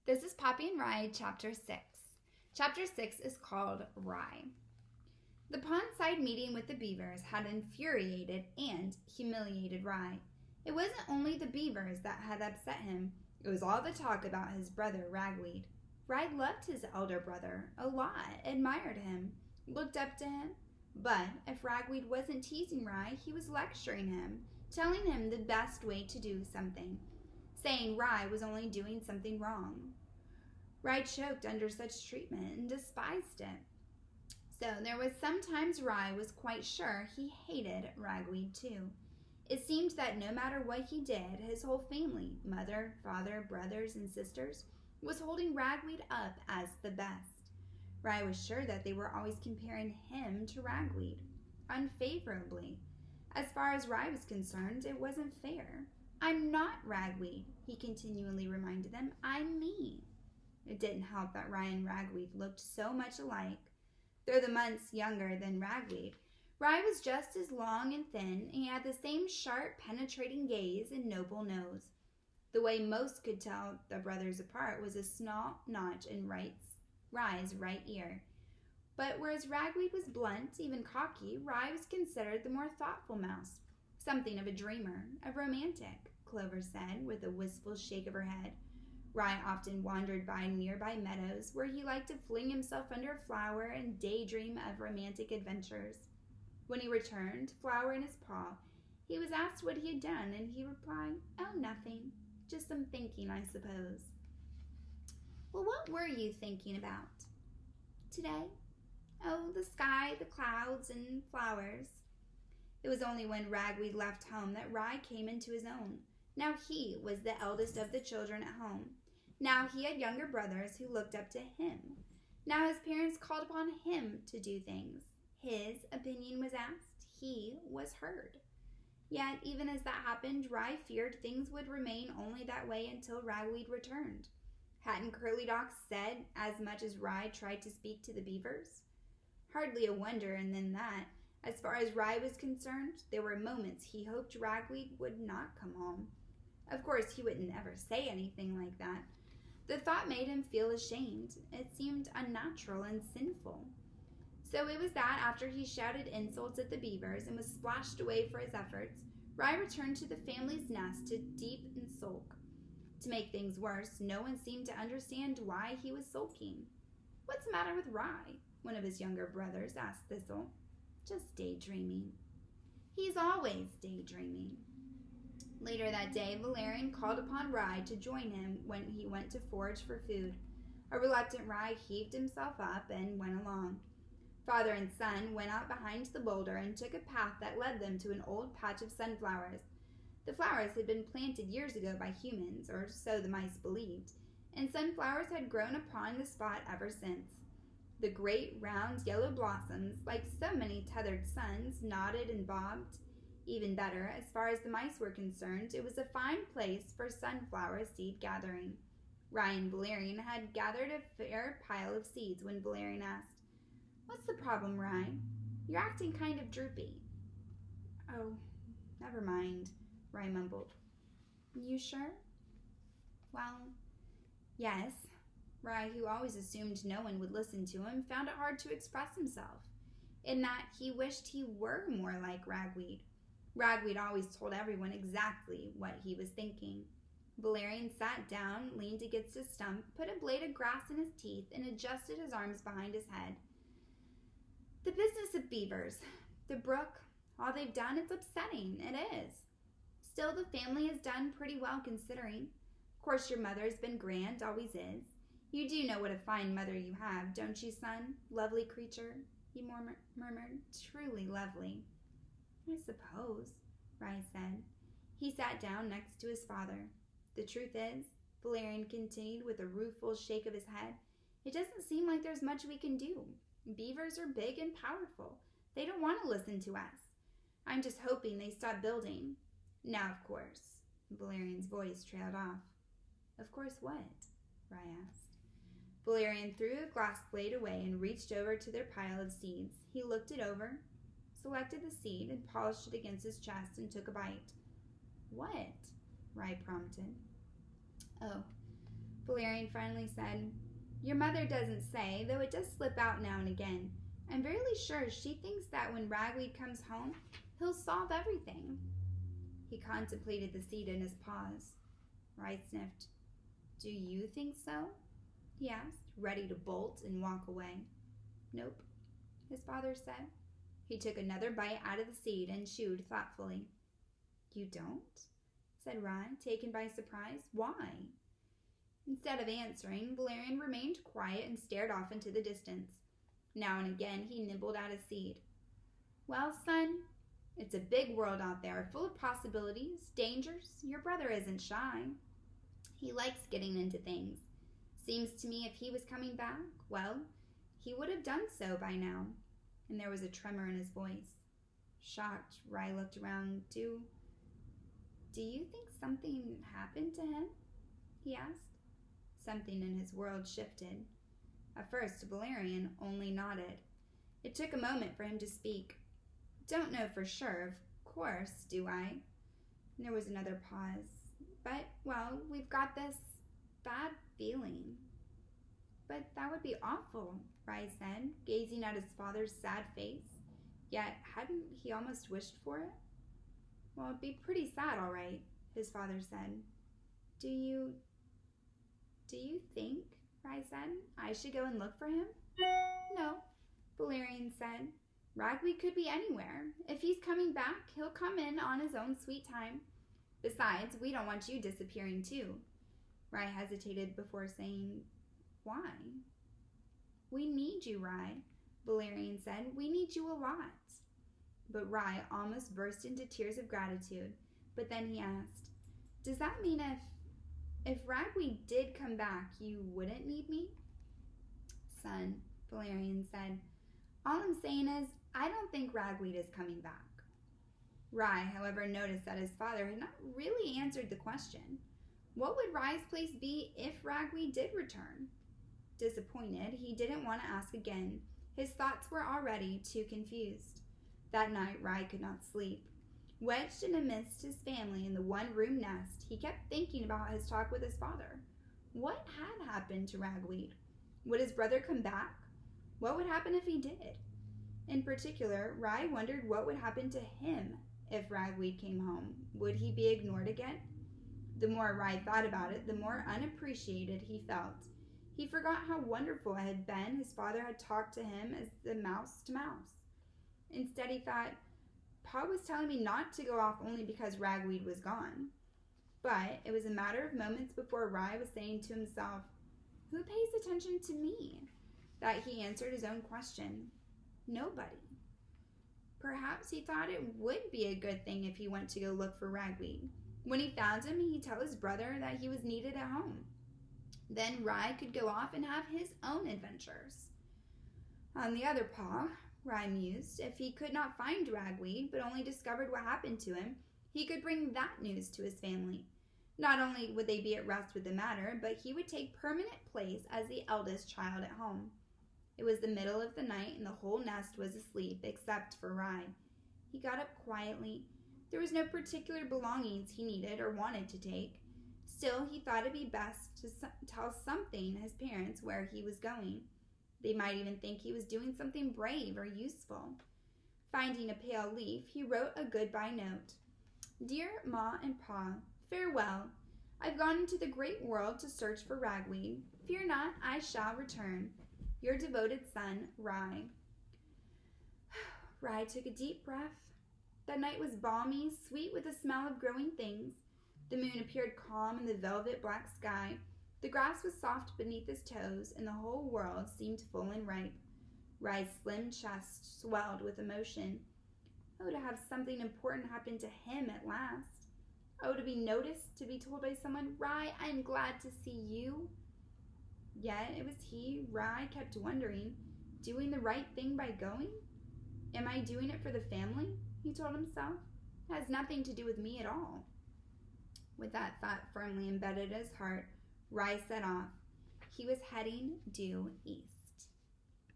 This is Poppy and Rye Chapter 6. Chapter 6 is called Rye. The pond-side meeting with the beavers had infuriated and humiliated Rye. It wasn't only the beavers that had upset him. It was all the talk about his brother Ragweed. Rye loved his elder brother a lot, admired him, looked up to him. But if Ragweed wasn't teasing Rye, he was lecturing him, telling him the best way to do something, saying Rye was only doing something wrong. Rye choked under such treatment and despised it. So there was sometimes Rye was quite sure he hated Ragweed too. It seemed that no matter what he did, his whole family, mother, father, brothers, and sisters, was holding Ragweed up as the best. Rye was sure that they were always comparing him to Ragweed, unfavorably. As far as Rye was concerned, it wasn't fair. "I'm not Ragweed," he continually reminded them. "I'm me." It didn't help that Rye and Ragweed looked so much alike. Though the months younger than Ragweed, Rye was just as long and thin, and he had the same sharp, penetrating gaze and noble nose. The way most could tell the brothers apart was a small notch in Rye's right ear. But whereas Ragweed was blunt, even cocky, Rye was considered the more thoughtful mouse. "Something of a dreamer, a romantic," Clover said, with a wistful shake of her head. Rye often wandered by nearby meadows, where he liked to fling himself under a flower and daydream of romantic adventures. When he returned, flower in his paw, he was asked what he had done, and he replied, "Oh, nothing. Just some thinking, I suppose." "Well, what were you thinking about today?" "Oh, the sky, the clouds, and flowers." It was only when Ragweed left home that Rye came into his own. Now he was the eldest of the children at home. Now he had younger brothers who looked up to him. Now his parents called upon him to do things. His opinion was asked. He was heard. Yet, even as that happened, Rye feared things would remain only that way until Ragweed returned. Hadn't Curly Dock said as much as Rye tried to speak to the beavers? Hardly a wonder, and then that, as far as Rye was concerned, there were moments he hoped Ragweed would not come home. Of course, he wouldn't ever say anything like that. The thought made him feel ashamed. It seemed unnatural and sinful. So it was that after he shouted insults at the beavers and was splashed away for his efforts, Rye returned to the family's nest to deep and sulk. To make things worse, no one seemed to understand why he was sulking. "What's the matter with Rye?" one of his younger brothers asked Thistle. "Just daydreaming." "He's always daydreaming." Later that day, Valerian called upon Rye to join him when he went to forage for food. A reluctant Rye heaved himself up and went along. Father and son went out behind the boulder and took a path that led them to an old patch of sunflowers. The flowers had been planted years ago by humans, or so the mice believed, and sunflowers had grown upon the spot ever since. The great, round, yellow blossoms, like so many tethered suns, nodded and bobbed. Even better, as far as the mice were concerned, it was a fine place for sunflower seed gathering. Rye and Valerian had gathered a fair pile of seeds when Valerian asked, "What's the problem, Rye? You're acting kind of droopy." "Oh, never mind," Rye mumbled. "You sure?" "Well, yes." Rye, who always assumed no one would listen to him, found it hard to express himself, in that he wished he were more like Ragweed. Ragweed always told everyone exactly what he was thinking. Valerian sat down, leaned against a stump, put a blade of grass in his teeth, and adjusted his arms behind his head. "The business of beavers, the brook, all they've done, it's upsetting, it is. Still, the family has done pretty well considering. Of course, your mother has been grand, always is. You do know what a fine mother you have, don't you, son? Lovely creature," he murmured. "Truly lovely." "I suppose," Rye said. He sat down next to his father. "The truth is," Valerian continued with a rueful shake of his head, "it doesn't seem like there's much we can do. Beavers are big and powerful. They don't want to listen to us. I'm just hoping they stop building. Now, of course," Valerian's voice trailed off. "Of course what?" Rye asked. Valerian threw a glass blade away and reached over to their pile of seeds. He looked it over, selected the seed, and polished it against his chest and took a bite. "What?" Rye prompted. "Oh," Valerian finally said, "Your mother doesn't say, though it does slip out now and again. I'm fairly sure she thinks that when Ragweed comes home, he'll solve everything." He contemplated the seed in his paws. Rye sniffed. "Do you think so?" he asked, ready to bolt and walk away. "Nope," his father said. He took another bite out of the seed and chewed thoughtfully. "You don't?" said Rye, taken by surprise. "Why?" Instead of answering, Valerian remained quiet and stared off into the distance. Now and again he nibbled at a seed. "Well, son, it's a big world out there, full of possibilities, dangers. Your brother isn't shy. He likes getting into things. Seems to me if he was coming back, well, he would have done so by now." And there was a tremor in his voice. Shocked, Rye looked around. Do you think something happened to him?" he asked. Something in his world shifted. At first, Valerian only nodded. It took a moment for him to speak. "Don't know for sure, of course, do I?" And there was another pause. "But, well, we've got this bad feeling." "But that would be awful," Rye said, gazing at his father's sad face. Yet, hadn't he almost wished for it? "Well, it'd be pretty sad, all right," his father said. Do you think," Rye said, "I should go and look for him?" "No," Valerian said. "Ragweed could be anywhere. If he's coming back, he'll come in on his own sweet time. Besides, we don't want you disappearing too." Rye hesitated before saying, "Why?" "We need you, Rye," Valerian said. "We need you a lot." But Rye almost burst into tears of gratitude. But then he asked, "Does that mean if Ragweed did come back, you wouldn't need me?" "Son," Valerian said, "all I'm saying is I don't think Ragweed is coming back." Rye, however, noticed that his father had not really answered the question. What would Rye's place be if Ragweed did return? Disappointed, he didn't want to ask again. His thoughts were already too confused. That night, Rye could not sleep. Wedged in amidst his family in the one-room nest, he kept thinking about his talk with his father. What had happened to Ragweed? Would his brother come back? What would happen if he did? In particular, Rye wondered what would happen to him if Ragweed came home. Would he be ignored again? The more Rye thought about it, the more unappreciated he felt. He forgot how wonderful it had been his father had talked to him as the mouse to mouse. Instead, he thought, Pa was telling me not to go off only because Ragweed was gone. But it was a matter of moments before Rye was saying to himself, "Who pays attention to me?" that he answered his own question. Nobody. Perhaps he thought it would be a good thing if he went to go look for Ragweed. When he found him, he'd tell his brother that he was needed at home. Then Rye could go off and have his own adventures. On the other paw, Rye mused, if he could not find Ragweed, but only discovered what happened to him, he could bring that news to his family. Not only would they be at rest with the matter, but he would take permanent place as the eldest child at home. It was the middle of the night, and the whole nest was asleep, except for Rye. He got up quietly. There was no particular belongings he needed or wanted to take. Still, he thought it'd be best to tell something his parents where he was going. They might even think he was doing something brave or useful. Finding a pale leaf, he wrote a goodbye note. "Dear Ma and Pa, farewell. I've gone into the great world to search for Ragweed. Fear not, I shall return. Your devoted son, Rye." Rye took a deep breath. The night was balmy, sweet with the smell of growing things. The moon appeared calm in the velvet black sky. The grass was soft beneath his toes, and the whole world seemed full and ripe. Rye's slim chest swelled with emotion. Oh, to have something important happen to him at last. Oh, to be noticed, to be told by someone, "Rye, I am glad to see you." Yet it was he, Rye, kept wondering, doing the right thing by going? Am I doing it for the family? He told himself. It has nothing to do with me at all. With that thought firmly embedded in his heart, Rye set off. He was heading due east.